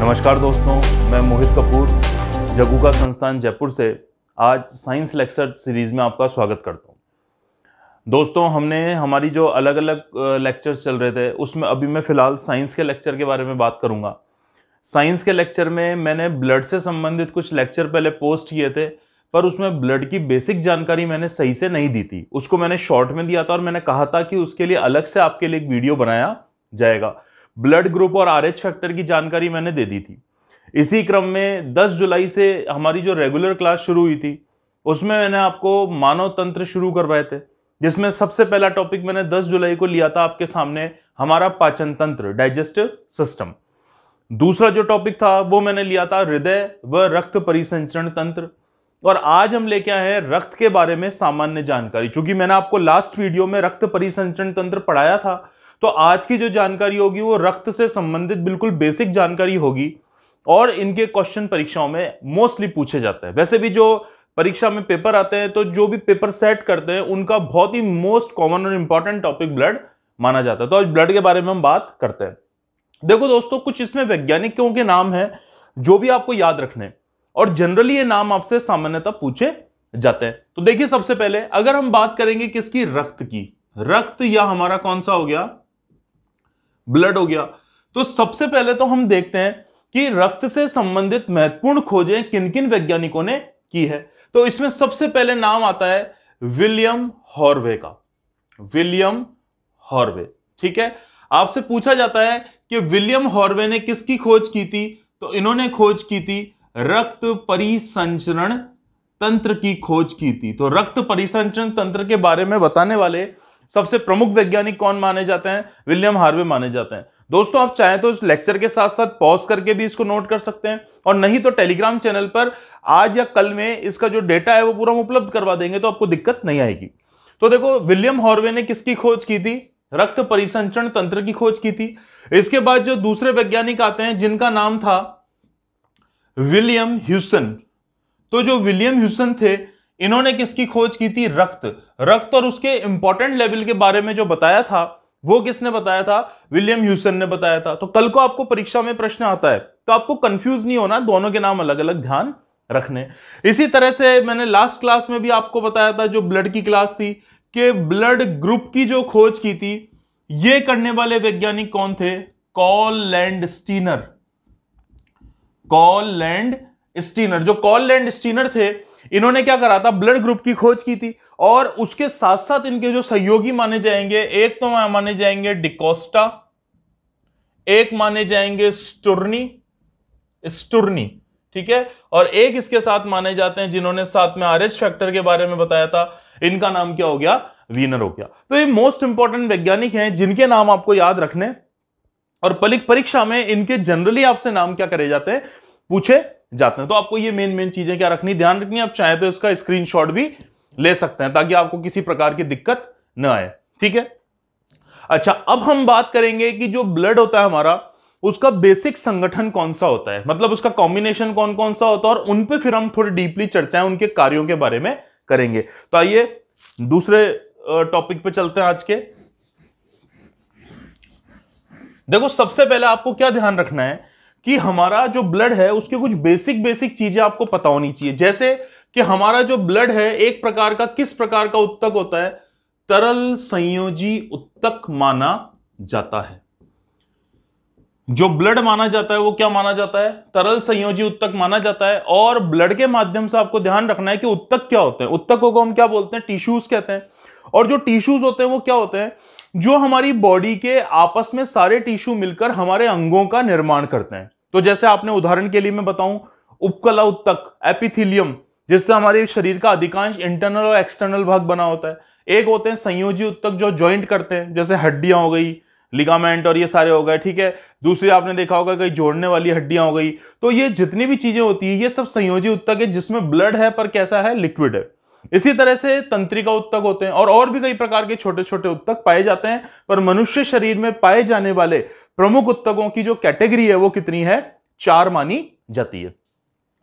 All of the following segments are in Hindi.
नमस्कार दोस्तों, मैं मोहित कपूर जगुका संस्थान जयपुर से आज साइंस लेक्चर सीरीज में आपका स्वागत करता हूं। दोस्तों, हमने हमारी जो अलग अलग लेक्चर्स चल रहे थे उसमें अभी मैं फिलहाल साइंस के लेक्चर के बारे में बात करूंगा। साइंस के लेक्चर में मैंने ब्लड से संबंधित कुछ लेक्चर पहले पोस्ट किए थे, पर उसमें ब्लड की बेसिक जानकारी मैंने सही से नहीं दी थी। उसको मैंने शॉर्ट में दिया था और मैंने कहा था कि उसके लिए अलग से आपके लिए एक वीडियो बनाया जाएगा। ब्लड ग्रुप और आरएच फैक्टर की जानकारी मैंने दे दी थी। इसी क्रम में 10 जुलाई से हमारी जो रेगुलर क्लास शुरू हुई थी उसमें मैंने आपको मानव तंत्र शुरू करवाए थे, जिसमें सबसे पहला टॉपिक मैंने 10 जुलाई को लिया था आपके सामने, हमारा पाचन तंत्र, डाइजेस्टिव सिस्टम। दूसरा जो टॉपिक था वो मैंने लिया था हृदय व रक्त परिसंचरण तंत्र। और आज हम लेके आए हैं रक्त के बारे में सामान्य जानकारी। चूंकि मैंने आपको लास्ट वीडियो में रक्त परिसंचरण तंत्र पढ़ाया था, तो आज की जो जानकारी होगी वो रक्त से संबंधित बिल्कुल बेसिक जानकारी होगी और इनके क्वेश्चन परीक्षाओं में मोस्टली पूछे जाते हैं। वैसे भी जो परीक्षा में पेपर आते हैं, तो जो भी पेपर सेट करते हैं उनका बहुत ही मोस्ट कॉमन और इंपॉर्टेंट टॉपिक ब्लड माना जाता है। तो आज ब्लड के बारे में हम बात करते हैं। देखो दोस्तों, कुछ इसमें वैज्ञानिकों के नाम हैं जो भी आपको याद रखने, और जनरली ये नाम आपसे सामान्यतः पूछे जाते हैं। तो देखिए, सबसे पहले अगर हम बात करेंगे किसकी, रक्त की, रक्त या हमारा कौन सा हो गया, ब्लड हो गया। तो सबसे पहले तो हम देखते हैं कि रक्त से संबंधित महत्वपूर्ण खोजें किन किन वैज्ञानिकों ने की है। तो इसमें सबसे पहले नाम आता है विलियम हॉर्वे का, विलियम हॉर्वे। ठीक है, आपसे पूछा जाता है कि विलियम हॉर्वे ने किसकी खोज की थी, तो इन्होंने खोज की थी रक्त परिसंचरण तंत्र की खोज की थी। तो रक्त परिसंचरण तंत्र के बारे में बताने वाले सबसे प्रमुख वैज्ञानिक कौन माने जाते हैं, विलियम हार्वे माने जाते हैं। दोस्तों, आप चाहें तो इस लेक्चर के साथ साथ पॉज करके भी इसको नोट कर सकते हैं, और नहीं तो टेलीग्राम चैनल पर आज या कल में इसका जो डेटा है वो पूरा उपलब्ध करवा देंगे, तो आपको दिक्कत नहीं आएगी। तो देखो, विलियम हॉर्वे ने किसकी खोज की थी, रक्त परिसंचरण तंत्र की खोज की थी। इसके बाद जो दूसरे वैज्ञानिक आते हैं जिनका नाम था विलियम ह्यूसन। तो जो विलियम ह्यूसन थे, इन्होंने किसकी खोज की थी, रक्त और उसके इंपॉर्टेंट लेवल के बारे में जो बताया था वो किसने बताया था, विलियम ह्यूसन ने बताया था। तो कल को आपको परीक्षा में प्रश्न आता है तो आपको कंफ्यूज नहीं होना, दोनों के नाम अलग अलग ध्यान रखने। इसी तरह से मैंने लास्ट क्लास में भी आपको बताया था, जो ब्लड की क्लास थी, कि ब्लड ग्रुप की जो खोज की थी ये करने वाले वैज्ञानिक कौन थे, call land Steiner. Call land Steiner, जो कॉल लैंड स्टीनर थे, इन्होंने क्या करा था, ब्लड ग्रुप की खोज की थी। और उसके साथ साथ इनके जो सहयोगी माने जाएंगे, एक तो माने जाएंगे डिकोस्टा, एक माने जाएंगे स्टुर्नी, ठीक है, और एक इसके साथ माने जाते हैं जिन्होंने साथ में आरएच फैक्टर के बारे में बताया था, इनका नाम क्या हो गया, वीनर हो गया। तो ये मोस्ट इंपॉर्टेंट वैज्ञानिक हैं जिनके नाम आपको याद रखने, और परीक्षा में इनके जनरली आपसे नाम क्या करे जाते हैं, पूछे जाते हैं। तो आपको ये मेन चीजें क्या रखनी, ध्यान रखनी। आप चाहे तो इसका स्क्रीनशॉट भी ले सकते हैं ताकि आपको किसी प्रकार की दिक्कत न आए। ठीक है, अच्छा, अब हम बात करेंगे कि जो ब्लड होता है हमारा, उसका बेसिक संगठन कौन सा होता है, मतलब उसका कॉम्बिनेशन कौन कौन सा होता है, और उन पे फिर हम थोड़ी डीपली चर्चाएं उनके कार्यों के बारे में करेंगे। तो आइए दूसरे टॉपिक पे चलते हैं आज के। देखो, सबसे पहले आपको क्या ध्यान रखना है कि हमारा जो ब्लड है उसके कुछ बेसिक चीजें आपको पता होनी चाहिए। जैसे कि हमारा जो ब्लड है एक प्रकार का, किस प्रकार का उत्तक होता है, तरल संयोजी उत्तक माना जाता है। जो ब्लड माना जाता है वो क्या माना जाता है, तरल संयोजी उत्तक माना जाता है। और ब्लड के माध्यम से आपको ध्यान रखना है कि उत्तक क्या होते हैं। उत्तकों को हम क्या बोलते हैं, टिश्यूज कहते हैं। और जो टिश्यूज होते हैं वो क्या होते हैं, जो हमारी बॉडी के आपस में सारे टिश्यू मिलकर हमारे अंगों का निर्माण करते हैं। तो जैसे आपने उदाहरण के लिए मैं बताऊं, उपकला उत्तक, एपिथेलियम, जिससे हमारे शरीर का अधिकांश इंटरनल और एक्सटर्नल भाग बना होता है। एक होते हैं संयोजी उत्तक जो ज्वाइंट करते हैं, जैसे हड्डियां हो गई, लिगामेंट और ये सारे हो गए, ठीक है। दूसरी आपने देखा होगा कहीं जोड़ने वाली हड्डियां हो गई। तो ये जितनी भी चीजें होती है ये सब संयोजी उत्तक है, जिसमें ब्लड है पर कैसा है, लिक्विड है। इसी तरह से तंत्रिका उत्तक होते हैं, और भी कई प्रकार के छोटे छोटे उत्तक पाए जाते हैं। पर मनुष्य शरीर में पाए जाने वाले प्रमुख उत्तकों की जो कैटेगरी है वो कितनी है, 4 मानी जाती है।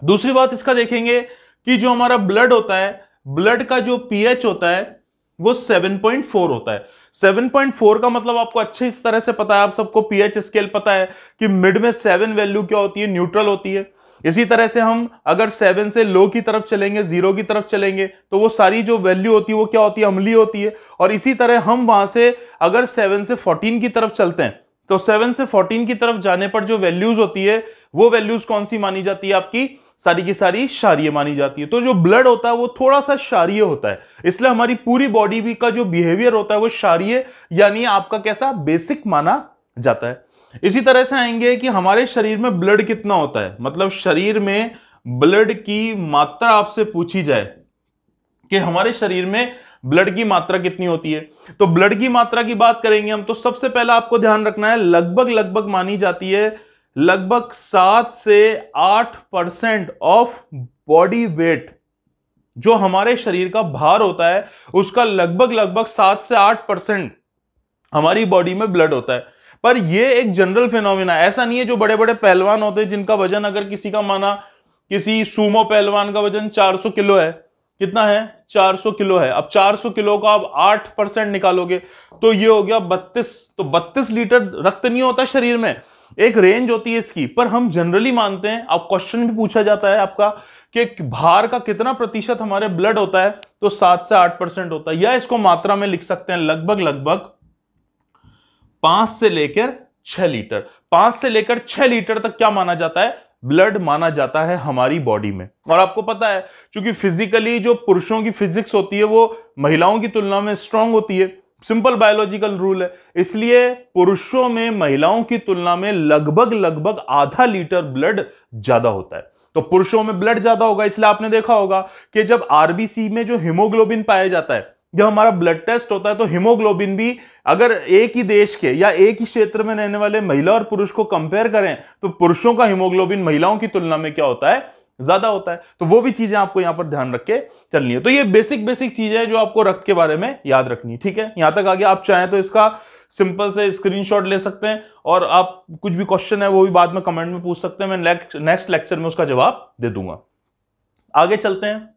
दूसरी बात इसका देखेंगे कि जो हमारा ब्लड होता है, ब्लड का जो पीएच होता है वो 7.4 होता है। 7.4 का मतलब आपको अच्छे इस तरह से पता है, आप सबको पीएच स्केल पता है कि मिड में 7 वैल्यू क्या होती है, न्यूट्रल होती है। इसी तरह से हम अगर 7 से लो की तरफ चलेंगे, 0 की तरफ चलेंगे, तो वो सारी जो वैल्यू होती है वो क्या होती है, अम्लीय होती है। और इसी तरह हम वहां से अगर 7 से 14 की तरफ चलते हैं, तो 7 से 14 की तरफ जाने पर जो वैल्यूज होती है वो वैल्यूज कौन सी मानी जाती है, आपकी सारी की सारी क्षारीय मानी जाती है। तो जो ब्लड होता है वो थोड़ा सा क्षारीय होता है, इसलिए हमारी पूरी बॉडी भी का जो बिहेवियर होता है वो क्षारीय यानी आपका कैसा, बेसिक माना जाता है। इसी तरह से आएंगे कि हमारे शरीर में ब्लड कितना होता है, मतलब शरीर में ब्लड की मात्रा आपसे पूछी जाए कि हमारे शरीर में ब्लड की मात्रा कितनी होती है, तो ब्लड की मात्रा की बात करेंगे हम, तो सबसे पहला आपको ध्यान रखना है लगभग मानी जाती है लगभग 7 से 8% ऑफ बॉडी वेट, जो हमारे शरीर का भार होता है उसका लगभग 7 से 8% हमारी बॉडी में ब्लड होता है। पर यह एक जनरल फिनोमिना, ऐसा नहीं है जो बड़े बड़े पहलवान होते हैं जिनका वजन, अगर किसी का माना किसी सूमो पहलवान का वजन 400 किलो है, कितना है, 400 किलो है, अब 400 किलो का आप 8% निकालोगे तो ये हो गया 32, तो 32 लीटर रक्त नहीं होता शरीर में, एक रेंज होती है इसकी। पर हम जनरली मानते हैं, अब क्वेश्चन भी पूछा जाता है आपका कि भार का कितना प्रतिशत हमारे ब्लड होता है, तो 7 से 8% होता है, या इसको मात्रा में लिख सकते हैं लगभग 5 से लेकर 6 लीटर, 5 से लेकर 6 लीटर तक क्या माना जाता है, ब्लड माना जाता है हमारी बॉडी में। और आपको पता है क्योंकि फिजिकली जो पुरुषों की फिजिक्स होती है वो महिलाओं की तुलना में स्ट्रांग होती है, सिंपल बायोलॉजिकल रूल है, इसलिए पुरुषों में महिलाओं की तुलना में लगभग आधा लीटर ब्लड ज्यादा होता है। तो पुरुषों में ब्लड ज्यादा होगा, इसलिए आपने देखा होगा कि जब आरबीसी में जो हीमोग्लोबिन पाया जाता है, जब हमारा ब्लड टेस्ट होता है, तो हीमोग्लोबिन भी अगर एक ही देश के या एक ही क्षेत्र में रहने वाले महिला और पुरुष को कंपेयर करें तो पुरुषों का हीमोग्लोबिन महिलाओं की तुलना में क्या होता है, ज्यादा होता है। तो वो भी चीजें आपको यहां पर ध्यान रख के चलनी है। तो ये बेसिक चीजें हैं जो आपको रक्त के बारे में याद रखनी है, ठीक है। यहां तक आगे आप चाहें तो इसका सिंपल से स्क्रीनशॉट ले सकते हैं, और आप कुछ भी क्वेश्चन है वो भी बाद में कमेंट में पूछ सकते हैं, मैं नेक्स्ट लेक्चर में उसका जवाब दे दूंगा। आगे चलते हैं,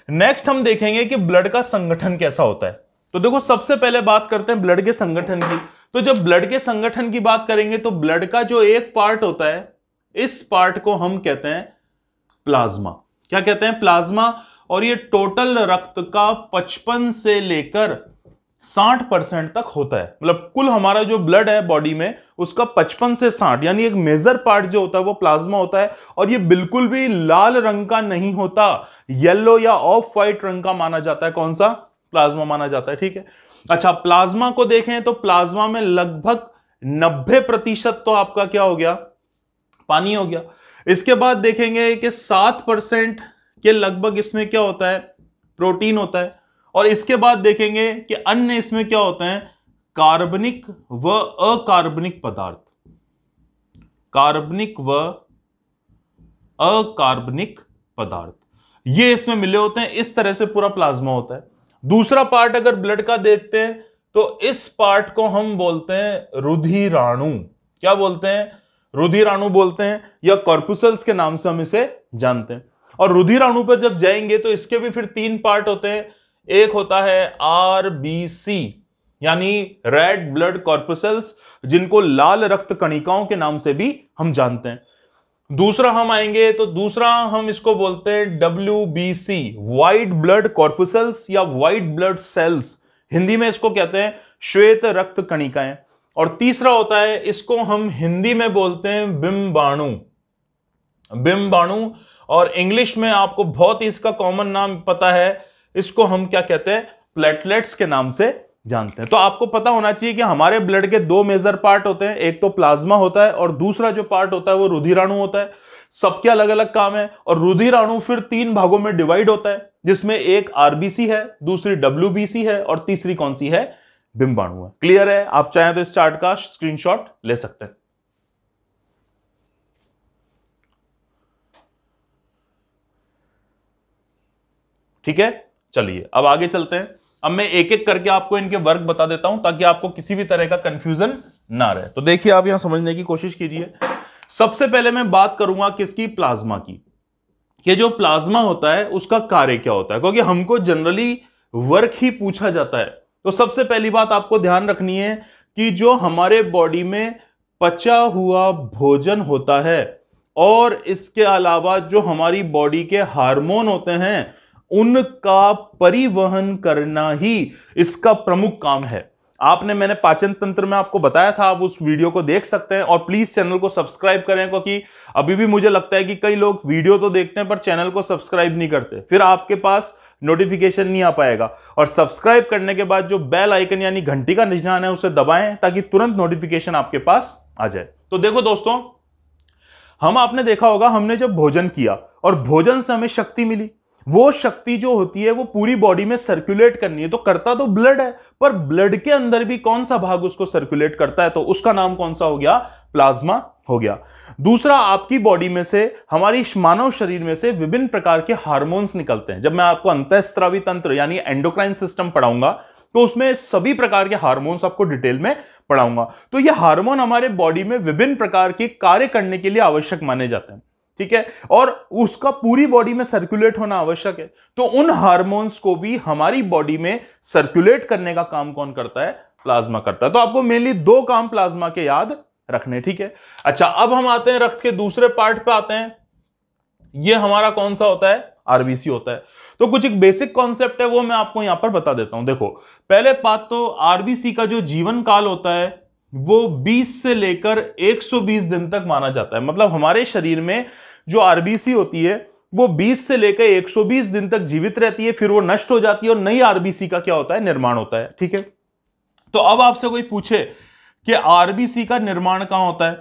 नेक्स्ट हम देखेंगे कि ब्लड का संगठन कैसा होता है। तो देखो सबसे पहले बात करते हैं ब्लड के संगठन की। तो जब ब्लड के संगठन की बात करेंगे तो ब्लड का जो एक पार्ट होता है, इस पार्ट को हम कहते हैं प्लाज्मा। क्या कहते हैं, प्लाज्मा। और ये टोटल रक्त का 55 से लेकर 60% तक होता है, मतलब कुल हमारा जो ब्लड है बॉडी में उसका 55 से 60 यानी एक मेजर पार्ट जो होता है वो प्लाज्मा होता है। और ये बिल्कुल भी लाल रंग का नहीं होता, येलो या ऑफ व्हाइट रंग का माना जाता है। कौन सा, प्लाज्मा माना जाता है, ठीक है। अच्छा, प्लाज्मा को देखें तो प्लाज्मा में लगभग 90% तो आपका क्या हो गया, पानी हो गया। इसके बाद देखेंगे कि 7% के लगभग इसमें क्या होता है, प्रोटीन होता है। और इसके बाद देखेंगे कि अन्य इसमें क्या होते हैं, कार्बनिक व अकार्बनिक पदार्थ, कार्बनिक व अकार्बनिक पदार्थ, ये इसमें मिले होते हैं। इस तरह से पूरा प्लाज्मा होता है। दूसरा पार्ट अगर ब्लड का देखते हैं तो इस पार्ट को हम बोलते हैं रुधिराणु। क्या बोलते हैं, रुधिराणु बोलते हैं, या कॉर्पुसल्स के नाम से हम इसे जानते हैं। और रुधिराणु पर जब जाएंगे तो इसके भी फिर 3 पार्ट होते हैं। एक होता है आरबीसी यानी रेड ब्लड कॉर्पुसल्स, जिनको लाल रक्त कणिकाओं के नाम से भी हम जानते हैं। दूसरा हम आएंगे तो दूसरा हम इसको बोलते हैं डब्ल्यूबीसी, व्हाइट ब्लड कॉर्पुसल्स या व्हाइट ब्लड सेल्स, हिंदी में इसको कहते हैं श्वेत रक्त कणिकाएं। और तीसरा होता है, इसको हम हिंदी में बोलते हैं बिंबाणु, बिंबाणु। और इंग्लिश में आपको बहुत ही इसका कॉमन नाम पता है, इसको हम क्या कहते हैं, प्लेटलेट्स के नाम से जानते हैं। तो आपको पता होना चाहिए कि हमारे ब्लड के 2 मेजर पार्ट होते हैं, एक तो प्लाज्मा होता है और दूसरा जो पार्ट होता है वो रुधिराणु होता है। सबके अलग अलग काम है। और रुधिराणु फिर 3 भागों में डिवाइड होता है, जिसमें एक आरबीसी है, दूसरी डब्ल्यूबीसी है और तीसरी कौन सी है, बिंबाणु है। क्लियर है, आप चाहें तो इस चार्ट का स्क्रीनशॉट ले सकते हैं। ठीक है, चलिए अब आगे चलते हैं। अब मैं एक एक करके आपको इनके वर्क बता देता हूं ताकि आपको किसी भी तरह का कंफ्यूजन ना रहे। तो देखिए, आप यहां समझने की कोशिश कीजिए। सबसे पहले मैं बात करूंगा किसकी, प्लाज्मा की, कि जो प्लाज्मा होता है उसका कार्य क्या होता है, क्योंकि हमको जनरली वर्क ही पूछा जाता है तो सबसे पहली बात आपको ध्यान रखनी है कि जो हमारे बॉडी में पचा हुआ भोजन होता है और इसके अलावा जो हमारी बॉडी के हार्मोन होते हैं उनका परिवहन करना ही इसका प्रमुख काम है। मैंने पाचन तंत्र में आपको बताया था, आप उस वीडियो को देख सकते हैं और प्लीज चैनल को सब्सक्राइब करें, क्योंकि अभी भी मुझे लगता है कि कई लोग वीडियो तो देखते हैं पर चैनल को सब्सक्राइब नहीं करते, फिर आपके पास नोटिफिकेशन नहीं आ पाएगा। और सब्सक्राइब करने के बाद जो बेल आइकन यानी घंटी का निशान है उसे दबाएं ताकि तुरंत नोटिफिकेशन आपके पास आ जाए। तो देखो दोस्तों, आपने देखा होगा, हमने जब भोजन किया और भोजन से हमें शक्ति मिली, वो शक्ति जो होती है वो पूरी बॉडी में सर्कुलेट करनी है। तो करता तो ब्लड है, पर ब्लड के अंदर भी कौन सा भाग उसको सर्कुलेट करता है, तो उसका नाम कौन सा हो गया? प्लाज्मा हो गया। दूसरा, आपकी बॉडी में से, हमारी मानव शरीर में से विभिन्न प्रकार के हार्मोन्स निकलते हैं। जब मैं आपको अंतःस्रावी तंत्र यानी एंडोक्राइन सिस्टम पढ़ाऊंगा तो उसमें सभी प्रकार के हार्मोन्स आपको डिटेल में पढ़ाऊंगा। तो ये हार्मोन हमारे बॉडी में विभिन्न प्रकार के कार्य करने के लिए आवश्यक माने जाते हैं, ठीक है, और उसका पूरी बॉडी में सर्कुलेट होना आवश्यक है। तो उन हार्मोन्स को भी हमारी बॉडी में सर्कुलेट करने का काम कौन करता है? प्लाज्मा करता है। तो आपको मेनली दो काम प्लाज्मा के याद रखने, ठीक है। अच्छा, अब हम आते हैं रक्त के दूसरे पार्ट पे आते हैं। ये हमारा कौन सा होता है? आरबीसी होता है। तो कुछ एक बेसिक कॉन्सेप्ट है वो मैं आपको यहां पर बता देता हूं। देखो, पहले बात तो आरबीसी का जो जीवन काल होता है वो 20 से लेकर 120 दिन तक माना जाता है। मतलब हमारे शरीर में जो आरबीसी होती है वो 20 से लेकर 120 दिन तक जीवित रहती है, फिर वो नष्ट हो जाती है और नई आरबीसी का क्या होता है? निर्माण होता है, ठीक है। तो अब आपसे कोई पूछे कि आरबीसी का निर्माण कहां होता है,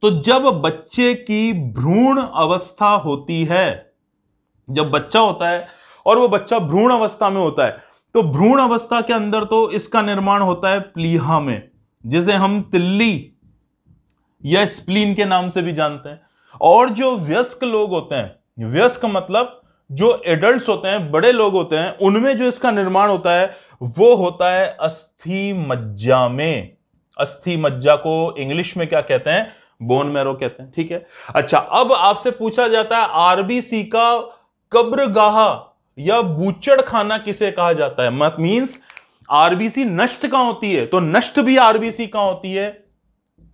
तो जब बच्चे की भ्रूण अवस्था होती है, जब बच्चा होता है और वो बच्चा भ्रूण अवस्था में होता है, तो भ्रूण अवस्था के अंदर तो इसका निर्माण होता है प्लीहा में, जिसे हम तिल्ली या स्प्लीन के नाम से भी जानते हैं। और जो वयस्क लोग होते हैं, वयस्क मतलब जो एडल्ट्स होते हैं, बड़े लोग होते हैं, उनमें जो इसका निर्माण होता है वो होता है अस्थि मज्जा में। अस्थि मज्जा को इंग्लिश में क्या कहते हैं? बोन मैरो कहते हैं, ठीक है। अच्छा, अब आपसे पूछा जाता है आरबीसी का कब्रगाह या बूचड़ खाना किसे कहा जाता है? मत मींस आरबीसी नष्ट कहां होती है, तो नष्ट भी आरबीसी कहां होती है?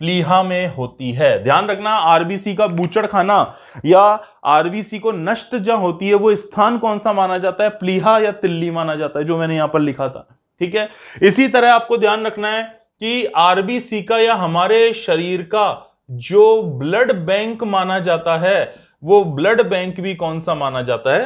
प्लीहा में होती है। ध्यान रखना, आरबीसी का बूचड़ खाना या आरबीसी को नष्ट जहां होती है वो स्थान कौन सा माना जाता है? प्लीहा या तिल्ली माना जाता है, जो मैंने यहां पर लिखा था, ठीक है। इसी तरह आपको ध्यान रखना है कि आरबीसी का या हमारे शरीर का जो ब्लड बैंक माना जाता है वो ब्लड बैंक भी कौन सा माना जाता है?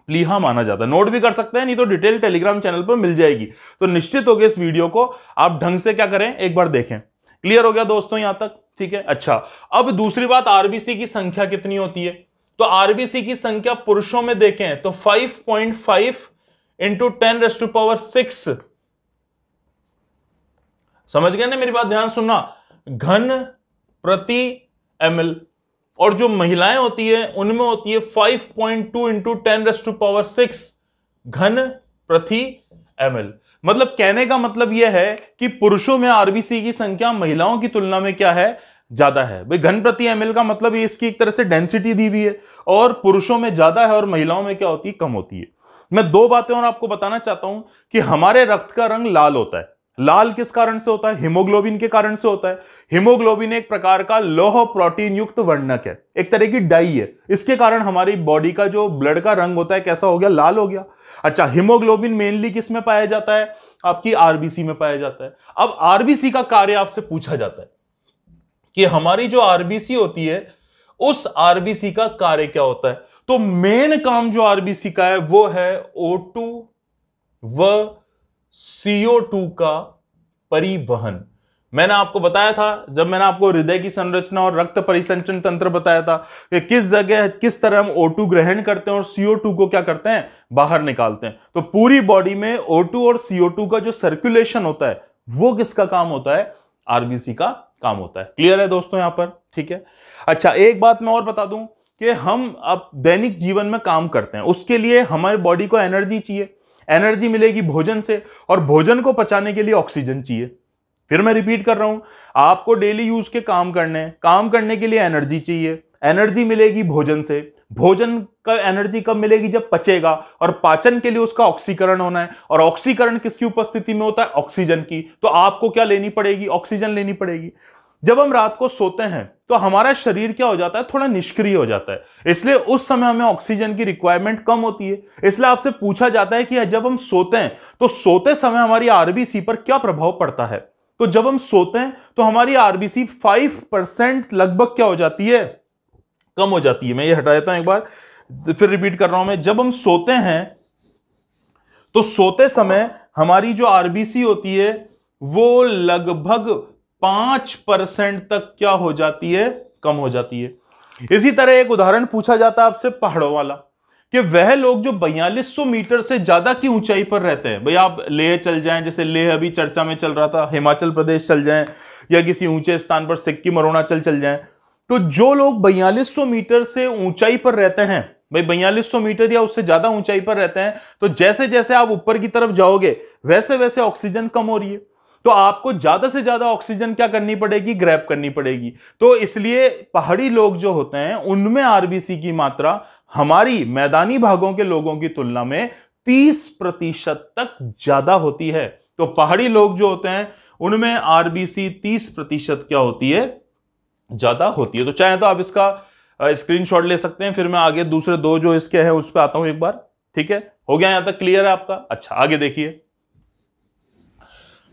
प्लीहा माना जाता है। नोट भी कर सकते हैं, नहीं तो डिटेल टेलीग्राम चैनल पर मिल जाएगी। तो निश्चित हो गया, इस वीडियो को आप ढंग से क्या करें, एक बार देखें। क्लियर हो गया दोस्तों यहां तक, ठीक है। अच्छा, अब दूसरी बात, आरबीसी की संख्या कितनी होती है? तो आरबीसी की संख्या पुरुषों में देखें तो 5.5 इंटू 10⁻⁶, समझ गए ना मेरी बात? ध्यान सुनना, घन प्रति ml। और जो महिलाएं होती है उनमें होती है 5.2 इंटू 10⁻⁶ घन प्रति ml। मतलब कहने का मतलब यह है कि पुरुषों में आरबीसी की संख्या महिलाओं की तुलना में क्या है? ज्यादा है। भाई, घन प्रति ml का मतलब इसकी एक तरह से डेंसिटी दी हुई है, और पुरुषों में ज्यादा है और महिलाओं में क्या होती है? कम होती है। मैं दो बातें और आपको बताना चाहता हूं कि हमारे रक्त का रंग लाल होता है। लाल किस कारण से होता है? हीमोग्लोबिन के कारण से होता है। हीमोग्लोबिन एक प्रकार का लौह प्रोटीन युक्त वर्णक है, एक तरह की डाई है। इसके कारण हमारी बॉडी का जो ब्लड का रंग होता है कैसा हो गया? लाल हो गया। अच्छा, हीमोग्लोबिन मेनली किस में पाया जाता है? आपकी आरबीसी में पाया जाता है। अब आरबीसी का कार्य आपसे पूछा जाता है कि हमारी जो आरबीसी होती है उस आरबीसी का कार्य क्या होता है? तो मेन काम जो आरबीसी का है वो है O2 व CO2 का परिवहन। मैंने आपको बताया था, जब मैंने आपको हृदय की संरचना और रक्त परिसंचरण तंत्र बताया था कि किस जगह किस तरह हम O2 ग्रहण करते हैं और CO2 को क्या करते हैं? बाहर निकालते हैं। तो पूरी बॉडी में O2 और CO2 का जो सर्कुलेशन होता है वो किसका काम होता है? आरबीसी का काम होता है। क्लियर है दोस्तों यहां पर, ठीक है। अच्छा, एक बात मैं और बता दूं कि हम अब दैनिक जीवन में काम करते हैं, उसके लिए हमारे बॉडी को एनर्जी चाहिए। एनर्जी मिलेगी भोजन से, और भोजन को पचाने के लिए ऑक्सीजन चाहिए। फिर मैं रिपीट कर रहा हूं, आपको डेली यूज के काम करने के लिए एनर्जी चाहिए। एनर्जी मिलेगी भोजन से, भोजन का एनर्जी कब मिलेगी? जब पचेगा, और पाचन के लिए उसका ऑक्सीकरण होना है, और ऑक्सीकरण किसकी उपस्थिति में होता है? ऑक्सीजन की। तो आपको क्या लेनी पड़ेगी? ऑक्सीजन लेनी पड़ेगी। जब हम रात को सोते हैं तो हमारा शरीर क्या हो जाता है? थोड़ा निष्क्रिय हो जाता है, इसलिए उस समय हमें ऑक्सीजन की रिक्वायरमेंट कम होती है। इसलिए आपसे पूछा जाता है कि जब हम सोते हैं तो सोते समय हमारी आरबीसी पर क्या प्रभाव पड़ता है? तो जब हम सोते हैं तो हमारी आरबीसी 5% लगभग क्या हो जाती है? कम हो जाती है। मैं ये हटा देता हूं एक बार, फिर रिपीट कर रहा हूं मैं। जब हम सोते हैं तो सोते समय हमारी जो आरबीसी होती है वो लगभग 5% तक क्या हो जाती है? कम हो जाती है। इसी तरह एक उदाहरण पूछा जाता है आपसे पहाड़ों वाला, कि वह लोग जो 4200 मीटर से ज्यादा की ऊंचाई पर रहते हैं, भाई आप लेह चल जाएं, जैसे लेह अभी चर्चा में चल रहा था, हिमाचल प्रदेश चल जाएं, या किसी ऊंचे स्थान पर सिक्किम, अरुणाचल चल जाएं, तो जो लोग 4200 मीटर से ऊंचाई पर रहते हैं, भाई 4200 मीटर या उससे ज्यादा ऊंचाई पर रहते हैं, तो जैसे जैसे आप ऊपर की तरफ जाओगे वैसे वैसे ऑक्सीजन कम हो रही है, तो आपको ज्यादा से ज्यादा ऑक्सीजन क्या करनी पड़ेगी? ग्रैब करनी पड़ेगी। तो इसलिए पहाड़ी लोग जो होते हैं उनमें आरबीसी की मात्रा हमारी मैदानी भागों के लोगों की तुलना में 30% तक ज्यादा होती है। तो पहाड़ी लोग जो होते हैं उनमें आरबीसी 30% क्या होती है? ज्यादा होती है। तो चाहे तो आप इसका स्क्रीनशॉट ले सकते हैं, फिर मैं आगे दूसरे दो जो इसके हैं उस पर आता हूं एक बार। ठीक है, हो गया यहां तक? क्लियर है आपका? अच्छा, आगे देखिए।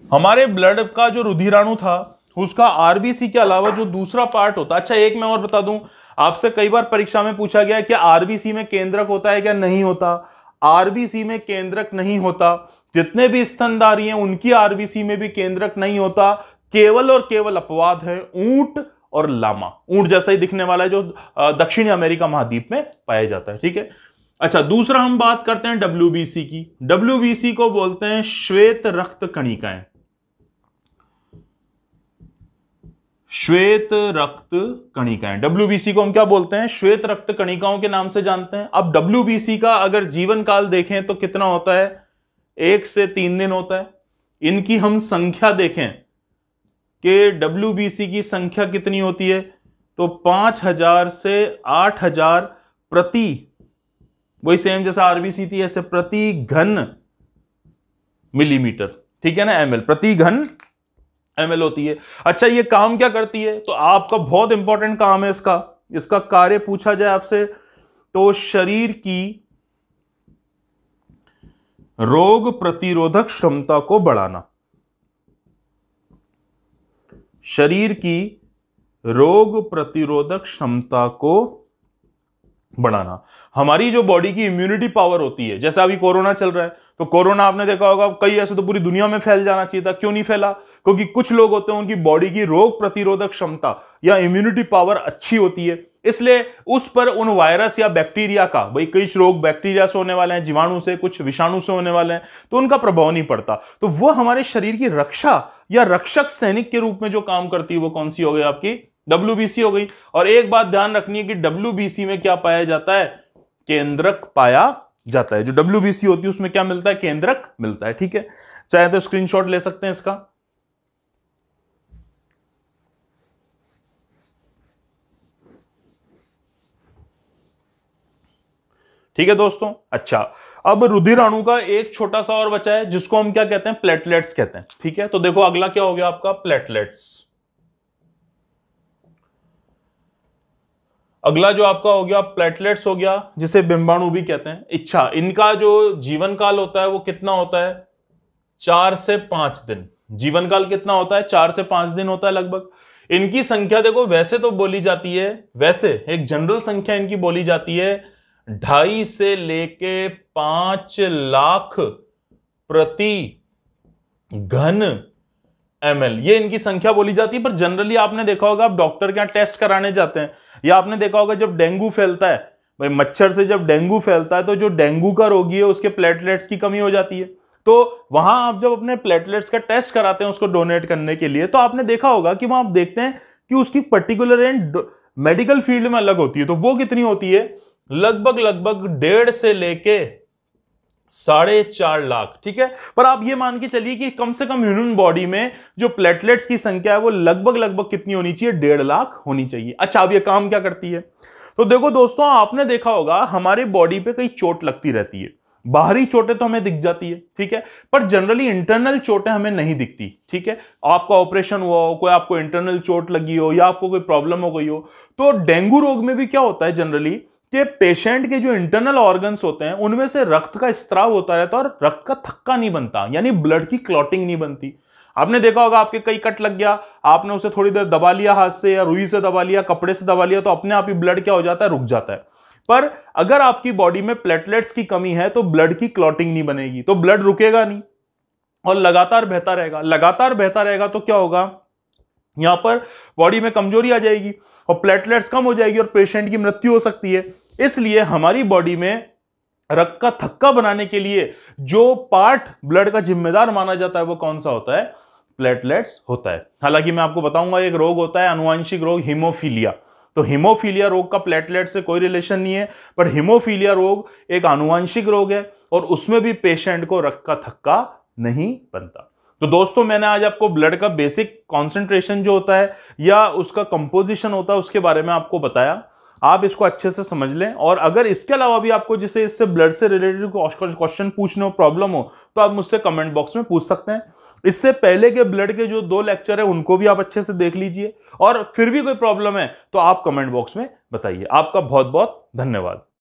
हमारे ब्लड का जो रुधिराणु था उसका आरबीसी के अलावा जो दूसरा पार्ट होता है, अच्छा एक मैं और बता दूं, आपसे कई बार परीक्षा में पूछा गया कि आरबीसी में केंद्रक होता है क्या? नहीं होता। आरबीसी में केंद्रक नहीं होता। जितने भी स्तनधारी हैं उनकी आरबीसी में भी केंद्रक नहीं होता। केवल और केवल अपवाद है ऊंट और लामा। ऊंट जैसा ही दिखने वाला है जो दक्षिणी अमेरिका महाद्वीप में पाया जाता है। ठीक है, अच्छा दूसरा हम बात करते हैं डब्ल्यूबीसी की। डब्ल्यूबीसी को बोलते हैं श्वेत रक्त कणिकाएं। श्वेत रक्त कणिकाएं, डब्ल्यूबीसी को हम क्या बोलते हैं? श्वेत रक्त कणिकाओं के नाम से जानते हैं। अब डब्ल्यूबीसी का अगर जीवन काल देखें तो कितना होता है? 1 से 3 दिन होता है। इनकी हम संख्या देखें कि डब्ल्यूबीसी की संख्या कितनी होती है, तो 5000 से 8000 प्रति, वही सेम जैसा आरबीसी थी ऐसे, प्रति घन मिलीमीटर। ठीक है ना, एमएल, प्रति घन एमएल होती है। अच्छा ये काम क्या करती है? तो आपका बहुत इंपॉर्टेंट काम है इसका कार्य पूछा जाए आपसे तो शरीर की रोग प्रतिरोधक क्षमता को बढ़ाना। शरीर की रोग प्रतिरोधक क्षमता को बढ़ाना। हमारी जो बॉडी की इम्यूनिटी पावर होती है, जैसे अभी कोरोना चल रहा है, तो कोरोना आपने देखा होगा कई ऐसे तो पूरी दुनिया में फैल जाना चाहिए था, क्यों नहीं फैला? क्योंकि कुछ लोग होते हैं उनकी बॉडी की रोग प्रतिरोधक क्षमता या इम्यूनिटी पावर अच्छी होती है, इसलिए उस पर उन वायरस या बैक्टीरिया का, भाई कई रोग बैक्टीरिया से होने वाले हैं, जीवाणु से, कुछ विषाणु से होने वाले हैं, तो उनका प्रभाव नहीं पड़ता। तो वो हमारे शरीर की रक्षा या रक्षक सैनिक के रूप में जो काम करती है वो कौन सी हो गई? आपकी डब्ल्यूबीसी हो गई। और एक बात ध्यान रखनी है कि डब्ल्यूबीसी में क्या पाया जाता है? केंद्रक पाया जाता है। जो डब्ल्यूबीसी होती है उसमें क्या मिलता है? केंद्रक मिलता है। ठीक है, चाहे तो स्क्रीनशॉट ले सकते हैं इसका। ठीक है दोस्तों, अच्छा अब रुधिराणु का एक छोटा सा और बचा है जिसको हम क्या कहते हैं? प्लेटलेट्स कहते हैं। ठीक है, तो देखो अगला क्या हो गया आपका? प्लेटलेट्स। अगला जो आपका हो गया प्लेटलेट्स हो गया, जिसे बिंबाणु भी कहते हैं। इच्छा, इनका जो जीवन काल होता है वो कितना होता है? 4 से 5 दिन। जीवन काल कितना होता है? 4 से 5 दिन होता है लगभग। इनकी संख्या देखो वैसे तो बोली जाती है, वैसे एक जनरल संख्या इनकी बोली जाती है 2.5 से लेके 5 लाख प्रति घन एमएल, ये इनकी संख्या बोली जाती है। पर जनरली आपने देखा होगा, आप डॉक्टर के यहाँ टेस्ट कराने जाते हैं, या आपने देखा होगा जब डेंगू फैलता है, भाई मच्छर से जब डेंगू फैलता है तो जो डेंगू का रोगी है उसके प्लेटलेट्स की कमी हो जाती है। तो वहां आप जब अपने प्लेटलेट्स का टेस्ट कराते हैं उसको डोनेट करने के लिए, तो आपने देखा होगा कि वहां आप देखते हैं कि उसकी पर्टिकुलर एंड मेडिकल फील्ड में अलग होती है। तो वो कितनी होती है? लगभग 1.5 से लेके 4.5 लाख। ठीक है, पर आप ये मान के चलिए कि कम से कम ह्यूमन बॉडी में जो प्लेटलेट्स की संख्या है वो लगभग कितनी होनी चाहिए? 1.5 लाख होनी चाहिए। अच्छा अब ये काम क्या करती है? तो देखो दोस्तों, आपने देखा होगा हमारे बॉडी पे कई चोट लगती रहती है। बाहरी चोटें तो हमें दिख जाती है, ठीक है, पर जनरली इंटरनल चोटें हमें नहीं दिखती, ठीक है। आपका ऑपरेशन हुआ हो, कोई आपको इंटरनल चोट लगी हो या आपको कोई प्रॉब्लम हो गई हो, तो डेंगू रोग में भी क्या होता है जनरली कि पेशेंट के जो इंटरनल ऑर्गन्स होते हैं उनमें से रक्त का स्त्राव होता रहता है और रक्त का थक्का नहीं बनता, यानी ब्लड की क्लॉटिंग नहीं बनती। आपने देखा होगा आपके कई कट लग गया, आपने उसे थोड़ी देर दबा लिया, हाथ से या रुई से दबा लिया, कपड़े से दबा लिया, तो अपने आप ही ब्लड क्या हो जाता है, रुक जाता है। पर अगर आपकी बॉडी में प्लेटलेट्स की कमी है तो ब्लड की क्लॉटिंग नहीं बनेगी, तो ब्लड रुकेगा नहीं और लगातार बहता रहेगा। लगातार बहता रहेगा तो क्या होगा, यहां पर बॉडी में कमजोरी आ जाएगी और प्लेटलेट्स कम हो जाएगी और पेशेंट की मृत्यु हो सकती है। इसलिए हमारी बॉडी में रक्त का थक्का बनाने के लिए जो पार्ट ब्लड का जिम्मेदार माना जाता है वो कौन सा होता है, प्लेटलेट्स होता है। हालांकि मैं आपको बताऊंगा एक रोग होता है आनुवांशिक रोग, हीमोफीलिया। तो हीमोफीलिया रोग का प्लेटलेट से कोई रिलेशन नहीं है, पर हीमोफीलिया रोग एक आनुवांशिक रोग है और उसमें भी पेशेंट को रक्त का थक्का नहीं बनता। तो दोस्तों, मैंने आज आपको ब्लड का बेसिक कॉन्सेंट्रेशन जो होता है या उसका कंपोजिशन होता है उसके बारे में आपको बताया। आप इसको अच्छे से समझ लें, और अगर इसके अलावा भी आपको जैसे इससे ब्लड से रिलेटेड क्वेश्चन पूछने हो, प्रॉब्लम हो, तो आप मुझसे कमेंट बॉक्स में पूछ सकते हैं। इससे पहले के ब्लड के जो 2 लेक्चर है उनको भी आप अच्छे से देख लीजिए, और फिर भी कोई प्रॉब्लम है तो आप कमेंट बॉक्स में बताइए। आपका बहुत बहुत धन्यवाद।